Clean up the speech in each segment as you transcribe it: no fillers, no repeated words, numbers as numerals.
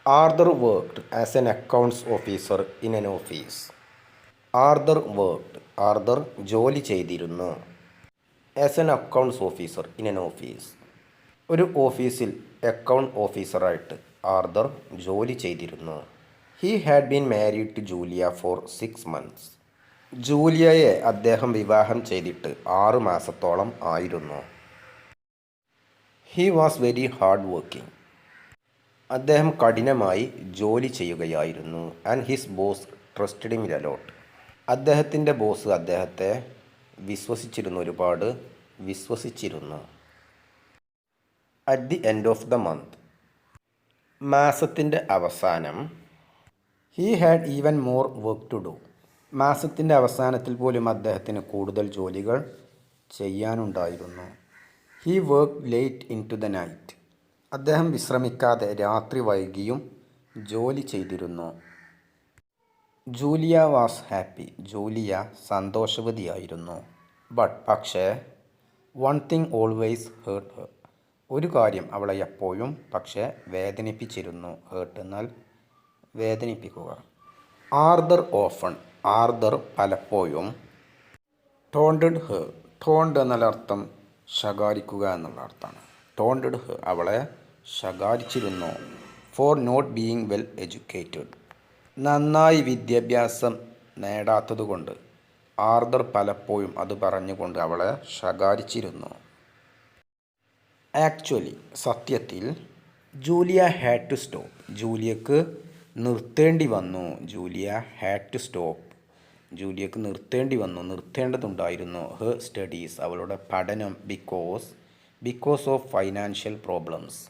Arthur worked as an accounts officer in an office. Arthur ജോലി ചെയ്തിരുന്നു as an accounts officer in an office. ഒരു ഓഫീസിൽ account ഓഫീസറായിട്ട് Arthur ജോലി ചെയ്തിരുന്നു. He had been married to Julia for 6 months. ജൂലിയയെ അദ്ദേഹം വിവാഹം ചെയ്തിട്ട് 6 മാസത്തോളം ആയിരുന്നു. He was very hard working. അദ്ദേഹം കഠിനമായി ജോലി ചെയ്യുകയായിരുന്നു. And his boss trusted him a lot. അദ്ദേഹത്തിൻ്റെ ബോസ് അദ്ദേഹത്തെ ഒരുപാട് വിശ്വസിച്ചിരുന്നു. At the end of the month, മാസത്തിൻ്റെ അവസാനം, he had even more work to do. മാസത്തിൻ്റെ അവസാനത്തിൽ പോലും അദ്ദേഹത്തിന് കൂടുതൽ ജോലികൾ ചെയ്യാനുണ്ടായിരുന്നു. He work late into the night. അദ്ദേഹം വിശ്രമിക്കാതെ രാത്രി വൈകിയും ജോലി ചെയ്തിരുന്നു. Julia was happy. ജൂലിയ സന്തോഷവതിയായിരുന്നു. പക്ഷേ one thing always hurt her. ഒരു കാര്യം അവളെ എപ്പോഴും പക്ഷേ വേദനിപ്പിച്ചിരുന്നു. ഹേർട്ട് എന്നാൽ വേദനിപ്പിക്കുക. ആർതർ പലപ്പോഴും ടോണ്ടഡ് ഹർ. ടോണ്ട് എന്നാൽ അർത്ഥം ശകാരിക്കുക എന്നുള്ള അർത്ഥമാണ്. ടോണ്ടഡ് ഹർ അവളെ ശകാരിച്ചിരുന്നു. For not being well educated. നന്നായി വിദ്യാഭ്യാസം നേടാത്തതുകൊണ്ട് ആർതർ പലപ്പോഴും അത് പറഞ്ഞുകൊണ്ട് അവളെ ശകാരിച്ചിരുന്നു. ആക്ച്വലി സത്യത്തിൽ ജൂലിയ ഹാഡ് ടു സ്റ്റോപ്പ്. ജൂലിയക്ക് നിർത്തേണ്ടി വന്നു. ജൂലിയക്ക് നിർത്തേണ്ടതുണ്ടായിരുന്നു. ഹെർ സ്റ്റഡീസ് അവളുടെ പഠനം. Because of financial problems.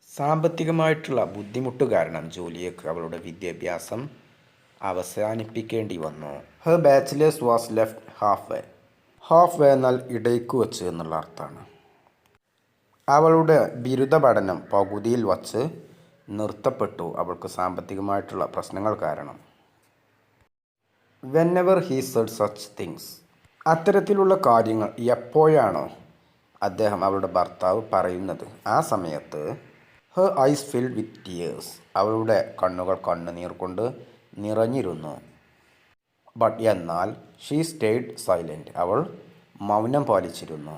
സാമ്പത്തികമായിട്ടുള്ള ബുദ്ധിമുട്ട് കാരണം ജൂലിയക്ക് അവളുടെ വിദ്യാഭ്യാസം അവസാനിപ്പിക്കേണ്ടി വന്നു. Her bachelor's was left halfway എന്നാൽ ഇടയ്ക്ക് വച്ച് എന്നുള്ള അർത്ഥമാണ്. അവളുടെ ബിരുദ പഠനം പകുതിയിൽ വച്ച് നിർത്തപ്പെട്ടു. അവൾക്ക് സാമ്പത്തികമായിട്ടുള്ള പ്രശ്നങ്ങൾ കാരണം. വെന്നെവർ ഹീ സെഡ് സച്ച് തിങ്സ്. അത്തരത്തിലുള്ള കാര്യങ്ങൾ എപ്പോഴാണോ അവളുടെ ഭർത്താവ് പറയുന്നത്, ആ സമയത്ത് her ice filled with tears. അവളുടെ കണ്ണുകൾ കണ്ണുനീർ കൊണ്ട് നിറഞ്ഞിരുന്നു. എന്നാൽ ഷീ സ്റ്റേഡ് സൈലൻറ്റ്. അവൾ മൗനം പാലിച്ചിരുന്നു.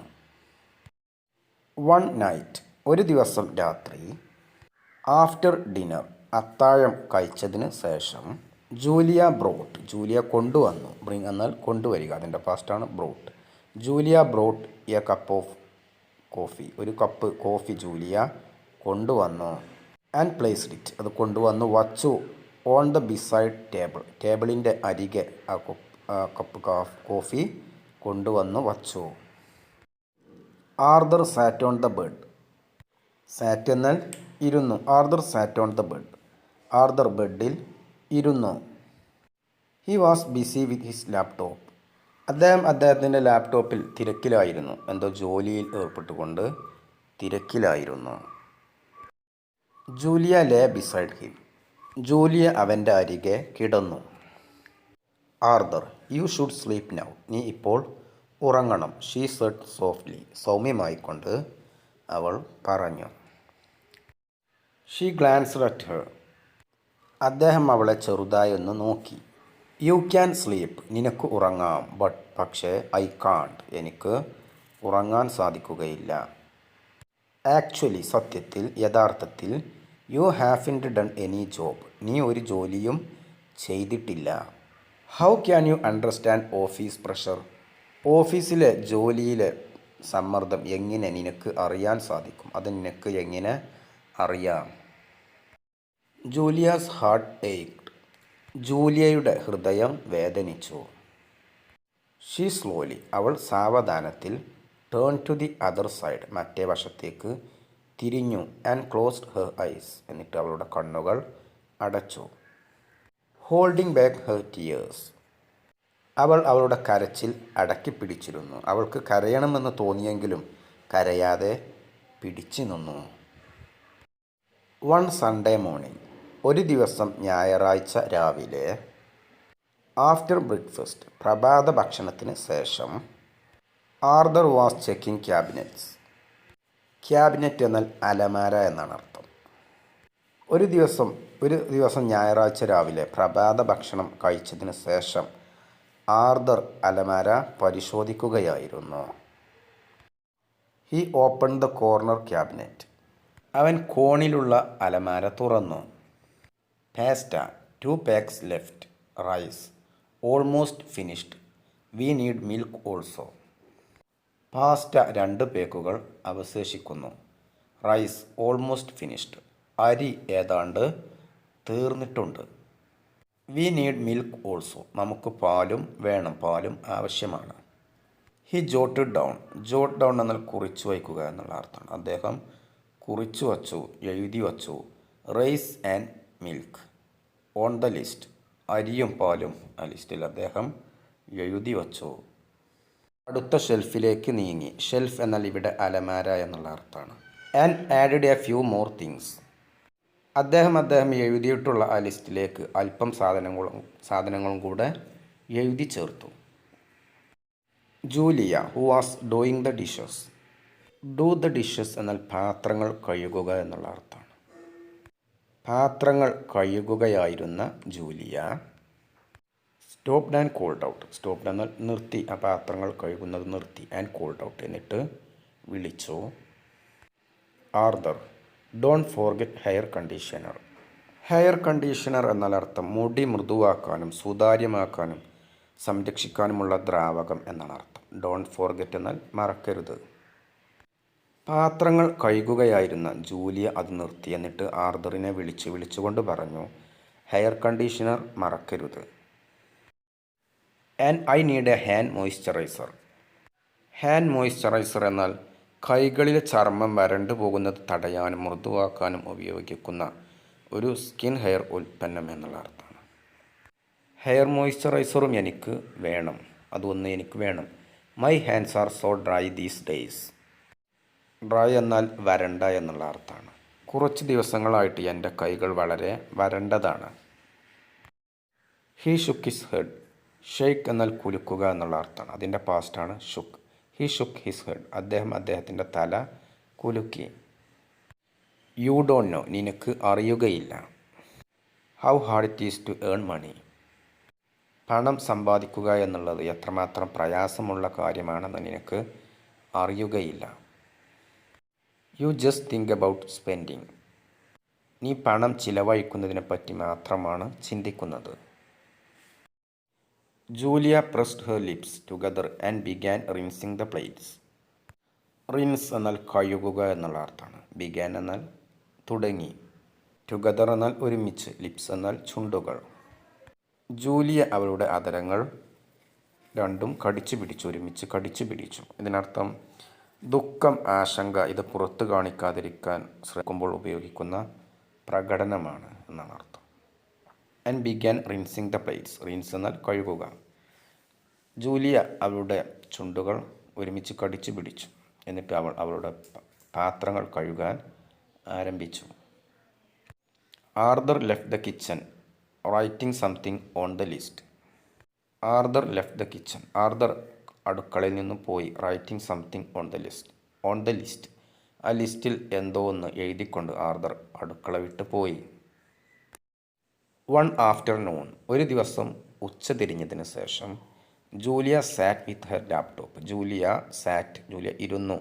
വൺ നൈറ്റ് ഒരു ദിവസം രാത്രി, ആഫ്റ്റർ ഡിന്നർ അത്താഴം കഴിച്ചതിന് ശേഷം, ജൂലിയ കൊണ്ടുവന്നു. ബ്രിങ് എന്നാൽ കൊണ്ടുവരിക, അതിൻ്റെ പാസ്റ്റാണ് brought. Julia brought a cup of coffee. ഒരു കപ്പ് കോഫി ജൂലിയ കൊണ്ടുവന്നു. And placed it. അത് കൊണ്ടുവന്നു വച്ചു. ഓൺ ദ ബിസൈഡ് ടേബിളിൻ്റെ അരികെ ആ കപ്പ് കോഫി കൊണ്ടുവന്നു വച്ചു. Arthur sat on the bed. Sat എന്നാൽ ഇരുന്നു. Arthur sat on the bed. Arthur ബെഡിൽ ഇരുന്നു. He was busy with his laptop. അദ്ദേഹത്തിൻ്റെ ലാപ്ടോപ്പിൽ തിരക്കിലായിരുന്നു. എന്തോ ജോലിയിൽ ഏർപ്പെട്ടുകൊണ്ട് തിരക്കിലായിരുന്നു. Julia lay beside him. Julia അവൻ്റെ അരികെ കിടന്നു. Arthur, you should sleep now. നീ ഇപ്പോൾ ഉറങ്ങണം. She said softly. സൗമ്യമായിക്കൊണ്ട് അവൾ പറഞ്ഞു. She glanced at her. അദ്ദേഹം അവളെ ചെറുതായി ഒന്ന് നോക്കി. You can sleep. നിനക്ക് ഉറങ്ങാം. പക്ഷേ ഐ കാണ്ട്. എനിക്ക് ഉറങ്ങാൻ സാധിക്കുകയില്ല. ആക്ച്വലി സത്യത്തിൽ, യഥാർത്ഥത്തിൽ, you haven't done any job. നീ ഒരു ജോലിയും ചെയ്തിട്ടില്ല. How can you understand office pressure. ഓഫീസിലെ ജോലിയിലെ സമ്മർദ്ദം എങ്ങനെ നിനക്ക് അറിയാൻ സാധിക്കും? അത് നിനക്ക് എങ്ങനെ അറിയാം? Julia's heart ഏക്ഡ്. ജൂലിയയുടെ ഹൃദയം വേദനിച്ചു. She slowly. അവൾ സാവധാനത്തിൽ turn to the other side. മറ്റേ വശത്തേക്ക് തിരിഞ്ഞു. And closed her eyes. എന്നിട്ട് അവളുടെ കണ്ണുകൾ അടച്ചു. Holding back her tears. അവൾ അവളുടെ കരച്ചിൽ അടക്കി പിടിച്ചിരുന്നു. അവൾക്ക് കരയണമെന്ന് തോന്നിയെങ്കിലും കരയാതെ പിടിച്ചു നിന്നു. One Sunday morning. ഒരു ദിവസം ഞായറാഴ്ച രാവിലെ, ആഫ്റ്റർ ബ്രേക്ക്ഫാസ്റ്റ് പ്രഭാത ഭക്ഷണത്തിന് ശേഷം, Arthur was checking cabinets. Cabinet എന്നാൽ അലമാര എന്നാണ് അർത്ഥം. ഒരു ദിവസം ഞായറാഴ്ച രാവിലെ പ്രഭാത ഭക്ഷണം കഴിച്ചതിന് ശേഷം ആർതർ അലമാര പരിശോധിക്കുകയായിരുന്നു. He open the corner cabinet. അവൻ കോണിലുള്ള അലമാര തുറന്നു. Pasta 2 packs left. Rice almost finished. We need milk also. Pasta 2 പേക്കുകൾ അവശേഷിക്കുന്നു. Rice almost finished. അരി ഏതാണ്ട് തീർന്നിട്ടുണ്ട്. We need milk also. നമുക്ക് പാലും വേണം, പാലും ആവശ്യമാണ്. He jotted down. Jot down എന്നാൽ കുറിച്ചു വയ്ക്കുക എന്നുള്ള അർത്ഥമാണ്. അദ്ദേഹം കുറിച്ചു വച്ചു, എഴുതി വച്ചു. Rice and milk on the list. അരിയും പാലും ആ ലിസ്റ്റിൽ അദ്ദേഹം എഴുതി വച്ചു. അടുത്ത ഷെൽഫിലേക്ക് നീങ്ങി. ഷെൽഫ് എന്നാൽ ഇവിടെ അലമാര എന്നുള്ള അർത്ഥമാണ്. And added a few more things. അദ്ദേഹം എഴുതിയിട്ടുള്ള ആ ലിസ്റ്റിലേക്ക് അല്പം സാധനങ്ങളും കൂടെ എഴുതി ചേർത്തു. Julia who was doing the dishes. Do the dishes എന്നാൽ പാത്രങ്ങൾ കഴുകുക എന്നുള്ള അർത്ഥമാണ്. പാത്രങ്ങൾ കഴുകുകയായിരുന്ന Julia stopped and called out. Stopped എന്നാൽ നിർത്തി, ആ പാത്രങ്ങൾ കഴുകുന്നത് നിർത്തി. ആൻഡ് കോൾഡ് ഔട്ട് എന്നിട്ട് വിളിച്ചു. Arthur don't forget hair conditioner. Hair conditioner എന്നാൽ അർത്ഥം മുടി മൃദുവാക്കാനും സുതാര്യമാക്കാനും സംരക്ഷിക്കാനുമുള്ള ദ്രാവകം എന്നാണ് അർത്ഥം. ഡോണ്ട് ഫോർഗെറ്റ് എന്നാൽ മറക്കരുത്. പാത്രങ്ങൾ കഴുകുകയായിരുന്ന ജൂലിയ അത് നിർത്തി. എന്നിട്ട് ആർതറിനെ വിളിച്ചുകൊണ്ട് പറഞ്ഞു, ഹെയർ കണ്ടീഷണർ മറക്കരുത്. And I need A hand moisturiser. Hand moisturiser എന്നാൽ കൈകളിലെ ചർമ്മം വരണ്ടു പോകുന്നത് തടയാനും മൃദുവാക്കാനും ഉപയോഗിക്കുന്ന ഒരു സ്കിൻ ഹെയർ ഉൽപ്പന്നം എന്നുള്ള അർത്ഥമാണ്. ഹെയർ മോയ്സ്ചറൈസറും എനിക്ക് വേണം, അതൊന്ന് എനിക്ക് വേണം. My hands are so dry these days. Dry എന്നാൽ വരണ്ട എന്നുള്ള അർത്ഥമാണ്. കുറച്ച് ദിവസങ്ങളായിട്ട് എൻ്റെ കൈകൾ വളരെ വരണ്ടതാണ്. He shook his head. Shake എന്നാൽ കുലുക്കുക എന്നുള്ള അർത്ഥമാണ്. അതിൻ്റെ പാസ്റ്റാണ് shook. He shook his head. അദ്ദേഹത്തിൻ്റെ തല കുലുക്കി. You don't know. നിനക്ക് അറിയുകയില്ല. How hard it is to earn money. പണം സമ്പാദിക്കുക എന്നുള്ളത് എത്രമാത്രം പ്രയാസമുള്ള കാര്യമാണെന്ന് നിനക്ക് അറിയുകയില്ല. You just think about spending. നീ പണം ചിലവഴിക്കുന്നതിനെപ്പറ്റി മാത്രമാണ് ചിന്തിക്കുന്നത്. Julia pressed her lips together and began rinsing the plates. Rinse എന്നാൽ കഴുകുക എന്നുള്ള അർത്ഥമാണ്. ബിഗാൻ എന്നാൽ തുടങ്ങി. ടുഗദർ എന്നാൽ ഒരുമിച്ച്. ലിപ്സ് എന്നാൽ ചുണ്ടുകൾ. ജൂലിയ അവളുടെ അധരങ്ങൾ രണ്ടും ഒരുമിച്ച് കടിച്ചു പിടിച്ചു. ഇതിനർത്ഥം ദുഃഖം, ആശങ്ക ഇത് പുറത്ത് കാണിക്കാതിരിക്കാൻ ശ്രമിക്കുമ്പോൾ ഉപയോഗിക്കുന്ന പ്രകടനമാണ് എന്നാണ് അർത്ഥം. And began rinsing the plates. Rinse എന്നാൽ കഴുകുക. ജൂലിയ അവളുടെ ചുണ്ടുകൾ ഒരുമിച്ച് കടിച്ചു പിടിച്ചു. എന്നിട്ട് അവളുടെ പാത്രങ്ങൾ കഴുകാൻ ആരംഭിച്ചു. Arthur left the kitchen writing something on the list. Arthur left the kitchen. Arthur അടുക്കളയിൽ നിന്നും പോയി. Writing something on the list. ആ ലിസ്റ്റിൽ എന്തോ ഒന്ന് എഴുതിക്കൊണ്ട് ആർതർ അടുക്കള വിട്ട് പോയി. One afternoon. ഒരു ദിവസം ഉച്ചതിരിഞ്ഞതിന് ശേഷം Julia sat with her laptop. Julia ഇരുന്നു.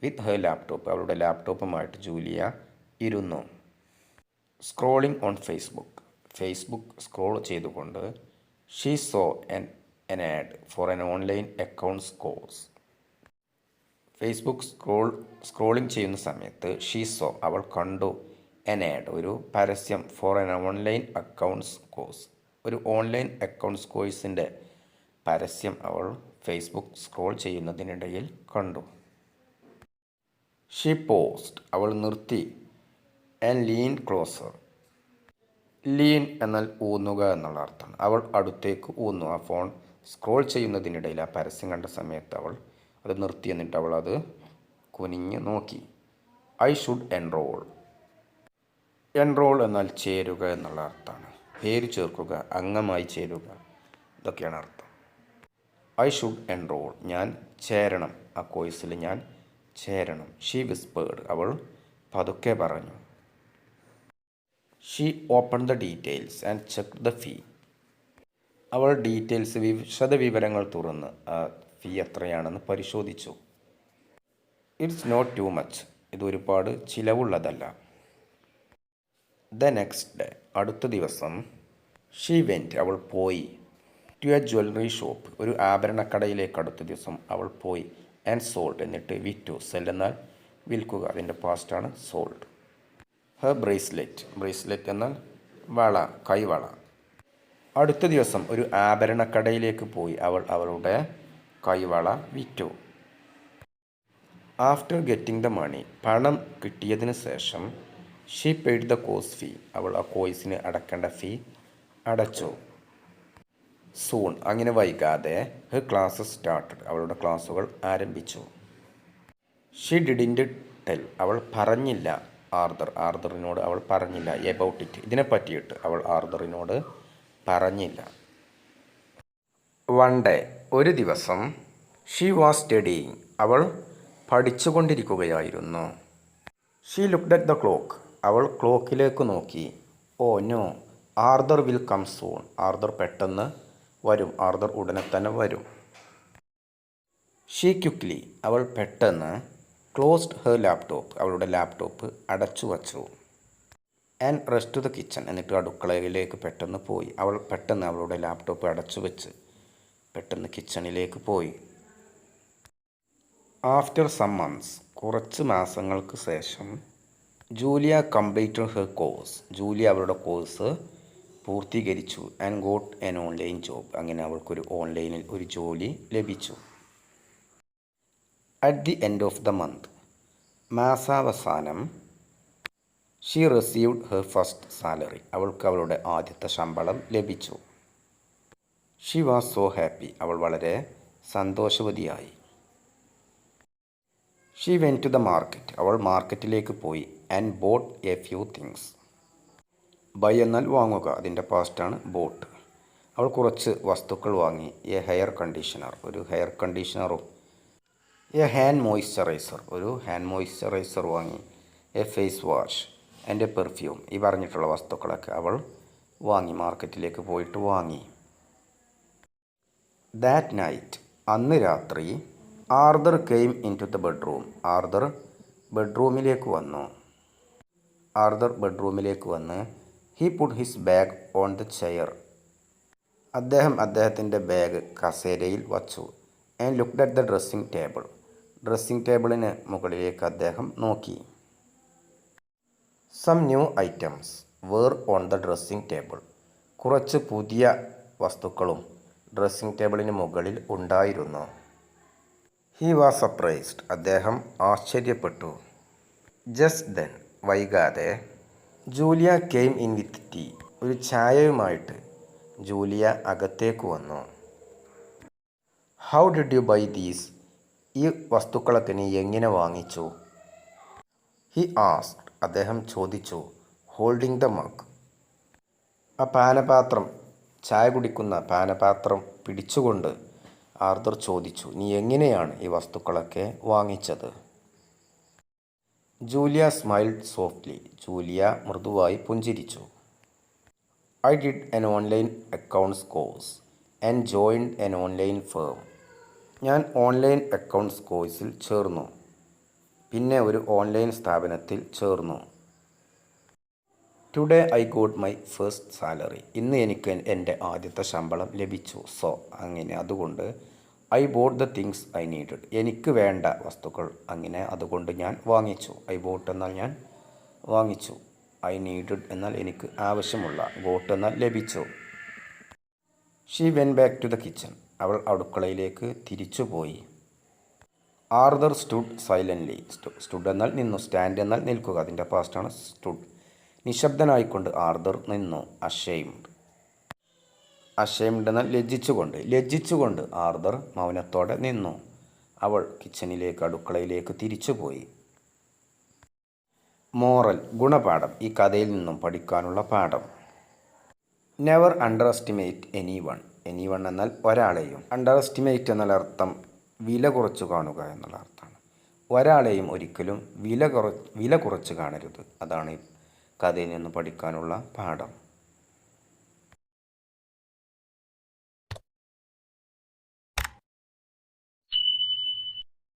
With her laptop. അവളുടെ ലാപ്ടോപ്പുമായിട്ട് ജൂലിയ ഇരുന്നു. സ്ക്രോളിംഗ് ഓൺ ഫേസ്ബുക്ക് സ്ക്രോൾ ചെയ്തുകൊണ്ട് she saw an ad for an online accounts course. Facebook scrolling ചെയ്യുന്ന സമയത്ത് അവൾ കണ്ടു an ad ഒരു പരസ്യം for an online accounts course. ഒരു ഓൺലൈൻ അക്കൗണ്ട്സ് കോഴ്സിൻ്റെ പരസ്യം അവൾ ഫേസ്ബുക്ക് സ്ക്രോൾ ചെയ്യുന്നതിനിടയിൽ കണ്ടു. She post. അവൾ നിർത്തി. And lean closer. ലീൻ എന്നാൽ ഊന്നുക എന്നുള്ള അർത്ഥമാണ്. അവൾ അടുത്തേക്ക് ഊന്നു. ആ ഫോൺ സ്ക്രോൾ ചെയ്യുന്നതിനിടയിൽ ആ പരസ്യം കണ്ട സമയത്ത് അവൾ അത് നിർത്തി. എന്നിട്ട് അവൾ അത് കുനിഞ്ഞ് നോക്കി. I should enrol. എൻറോൾ എന്നാൽ ചേരുക എന്നുള്ള അർത്ഥമാണ്. പേര് ചേർക്കുക, അംഗമായി ചേരുക, ഇതൊക്കെയാണ് അർത്ഥം. I should enrol. ഞാൻ ചേരണം, ആ കോഴ്സിൽ ഞാൻ ചേരണം. She whispered. അവൾ പതുക്കെ പറഞ്ഞു. She open the details and check the fee. അവൾ ഡീറ്റെയിൽസ് വിശദവിവരങ്ങൾ തുറന്ന് ആ ഫീ എത്രയാണെന്ന് പരിശോധിച്ചു. It's not too much. ഇത് ഒരുപാട് ചിലവുള്ളതല്ല. ദ നെക്സ്റ്റ് ഡേ, അടുത്ത ദിവസം, ഷീ വെൻറ്റ്, അവൾ പോയി, ടു എ ജ്വല്ലറി ഷോപ്പ്, ഒരു ആഭരണക്കടയിലേക്ക് അടുത്ത ദിവസം അവൾ പോയി, ആൻഡ് സോൾഡ്, എന്നിട്ട് വിറ്റു. സെൽ എന്നാൽ വിൽക്കുക, അതിൻ്റെ പാസ്റ്റാണ് സോൾഡ്. ഹെർ ബ്രേസ്ലെറ്റ്, ബ്രേസ്ലെറ്റ് എന്നാൽ വള, കൈവള. അടുത്ത ദിവസം ഒരു ആഭരണക്കടയിലേക്ക് പോയി അവൾ അവളുടെ കൈവള വിറ്റു. ആഫ്റ്റർ ഗെറ്റിംഗ് ദ മണി, പണം കിട്ടിയതിന് ശേഷം, she paid the course fee, അവൾ ആ കോഴ്സിന് അടക്കേണ്ട ഫീ അടച്ചു. സൂൺ, അങ്ങനെ വൈകാതെ, ഹെർ ക്ലാസ്സസ് സ്റ്റാർട്ടഡ്, അവളുടെ ക്ലാസ്സുകൾ ആരംഭിച്ചു. ഷീ ഡിഡിൻറ്റ് ടെൽ, അവൾ പറഞ്ഞില്ല, ആർദറിനോട് അവൾ പറഞ്ഞില്ല, എബൌട്ട് ഇറ്റ്, ഇതിനെ പറ്റിയിട്ട് അവൾ ആർദറിനോട് പറഞ്ഞില്ല. വൺ ഡേ, ഒരു ദിവസം, ഷീ വാസ് സ്റ്റഡിയിങ്, അവൾ പഠിച്ചുകൊണ്ടിരിക്കുകയായിരുന്നു. She looked at the clock, അവൾ ക്ലോക്കിലേക്ക് നോക്കി. Oh no, Arthur will come soon, Arthur പെട്ടെന്ന് വരും, ആർദർ ഉടനെ തന്നെ വരും. ഷീ ക്വിക്ക്ലി, അവൾ പെട്ടെന്ന്, ക്ലോസ്ഡ് ഹെർ ലാപ്ടോപ്പ്, അവളുടെ ലാപ്ടോപ്പ് അടച്ചു വച്ചു. And rushed to the kitchen, എന്നിട്ട് അടുക്കളയിലേക്ക് പെട്ടെന്ന് പോയി. അവൾ പെട്ടെന്ന് അവളുടെ ലാപ്ടോപ്പ് അടച്ചു വെച്ച് പെട്ടെന്ന് കിച്ചണിലേക്ക് പോയി. ആഫ്റ്റർ സം മന്ത്സ്, കുറച്ച് മാസങ്ങൾക്ക് ശേഷം, Julia completed her course, Julia അവളുടെ കോഴ്സ് പൂർത്തീകരിച്ചു. And got an online job, അങ്ങനെ അവൾക്കൊരു ഓൺലൈനിൽ ഒരു ജോലി ലഭിച്ചു. At the end of the month, മാസാവസാനം, she received her first salary, അവൾക്ക് അവളുടെ ആദ്യത്തെ ശമ്പളം ലഭിച്ചു. ഷീ വാസ് സോ ഹാപ്പി, അവൾ വളരെ സന്തോഷവതിയായി. She went to the market, അവൾ മാർക്കറ്റിലേക്ക് പോയി. And bought a few things, buy എന്നാൽ വാങ്ങുക, അതിൻ്റെ പാസ്റ്റാണ് ബോട്ട്. അവൾ കുറച്ച് വസ്തുക്കൾ വാങ്ങി. എ ഹെയർ കണ്ടീഷണർ, ഒരു ഹെയർ കണ്ടീഷണറും, എ ഹാൻഡ് മോയ്സ്ചറൈസർ, ഒരു ഹാൻഡ് മോയ്സ്ചറൈസർ വാങ്ങി, a face wash and a perfume, ഈ പറഞ്ഞിട്ടുള്ള വസ്തുക്കളൊക്കെ അവൾ വാങ്ങി, മാർക്കറ്റിലേക്ക് പോയിട്ട് വാങ്ങി. ദാറ്റ് നൈറ്റ്, അന്ന് രാത്രി, Arthur came into the bedroom, Arthur ബെഡ്റൂമിലേക്ക് വന്ന്, he put his bag on the chair, അദ്ദേഹത്തിൻ്റെ ബാഗ് കസേരയിൽ വച്ചു. And looked at the dressing table, dressing ടേബിളിന് മുകളിലേക്ക് അദ്ദേഹം നോക്കി. Some new items were on the dressing table, കുറച്ച് പുതിയ വസ്തുക്കളും ഡ്രസ്സിംഗ് ടേബിളിന് മുകളിൽ ഉണ്ടായിരുന്നു. ഹി വാസ് സർപ്രൈസ്ഡ്, അദ്ദേഹം ആശ്ചര്യപ്പെട്ടു. ജസ്റ്റ് ദെൻ, വൈകാതെ, Julia came in with tea, ഒരു ചായയുമായിട്ട് ജൂലിയ അകത്തേക്ക് വന്നു. How did you buy these, ഈ വസ്തുക്കളൊക്കെ നീ എങ്ങനെ വാങ്ങിച്ചു? ഹി ആസ്ക്ഡ്, അദ്ദേഹം ചോദിച്ചു. ഹോൾഡിംഗ് ദ മഗ്, ആ പാനപാത്രം, ചായ കുടിക്കുന്ന പാനപാത്രം പിടിച്ചുകൊണ്ട് ആർദർ ചോദിച്ചു, നീ എങ്ങനെയാണ് ഈ വസ്തുക്കളൊക്കെ വാങ്ങിച്ചത്? ജൂലിയ സ്മൈൽഡ് സോഫ്റ്റ്ലി, ജൂലിയ മൃദുവായി പുഞ്ചിരിച്ചു. I did N online accounts course and joined N online firm, ഞാൻ ഓൺലൈൻ അക്കൗണ്ട്സ് കോഴ്സിൽ ചേർന്നു, പിന്നെ ഒരു ഓൺലൈൻ സ്ഥാപനത്തിൽ ചേർന്നു. Today I got my first salary, ഇന്ന് എനിക്ക് എൻ്റെ ആദ്യത്തെ ശമ്പളം ലഭിച്ചു. സോ, അങ്ങനെ അതുകൊണ്ട്, I boat the things I needed, എനിക്ക് വേണ്ട വസ്തുക്കൾ, അങ്ങനെ അതുകൊണ്ട് ഞാൻ വാങ്ങിച്ചു. ഐ ബോട്ട് എന്നാൽ ഞാൻ വാങ്ങിച്ചു, ഐ നീഡഡ് എന്നാൽ എനിക്ക് ആവശ്യമുള്ള, ഗോട്ട് എന്നാൽ ലഭിച്ചു. She went back to the kitchen, അവൾ അടുക്കളയിലേക്ക് തിരിച്ചുപോയി. ആർദർ സ്റ്റുഡ് സൈലൻ്റ്ലി, സ്റ്റുഡ് എന്നാൽ നിന്നു, സ്റ്റാൻഡ് എന്നാൽ നിൽക്കുക, അതിൻ്റെ പാസ്റ്റാണ് സ്റ്റുഡ്. നിശബ്ദനായിക്കൊണ്ട് ആർദർ നിന്നു. അഷെയിംഡ് എന്നാൽ ലജ്ജിച്ചുകൊണ്ട് ആർദർ മൗനത്തോടെ നിന്നു. അവൾ കിച്ചണിലേക്ക്, അടുക്കളയിലേക്ക് തിരിച്ചുപോയി. മോറൽ, ഗുണപാഠം, ഈ കഥയിൽ നിന്നും പഠിക്കാനുള്ള പാഠം. Never under estimate any one എന്നാൽ ഒരാളെയും, അണ്ടർ എസ്റ്റിമേറ്റ് എന്നാൽ അർത്ഥം വില കുറച്ച് കാണുക എന്നുള്ള അർത്ഥമാണ്. ഒരാളെയും ഒരിക്കലും വില കുറച്ച് കാണരുത്, അതാണ് കഥയിൽ നിന്ന് പഠിക്കാനുള്ള പാഠം.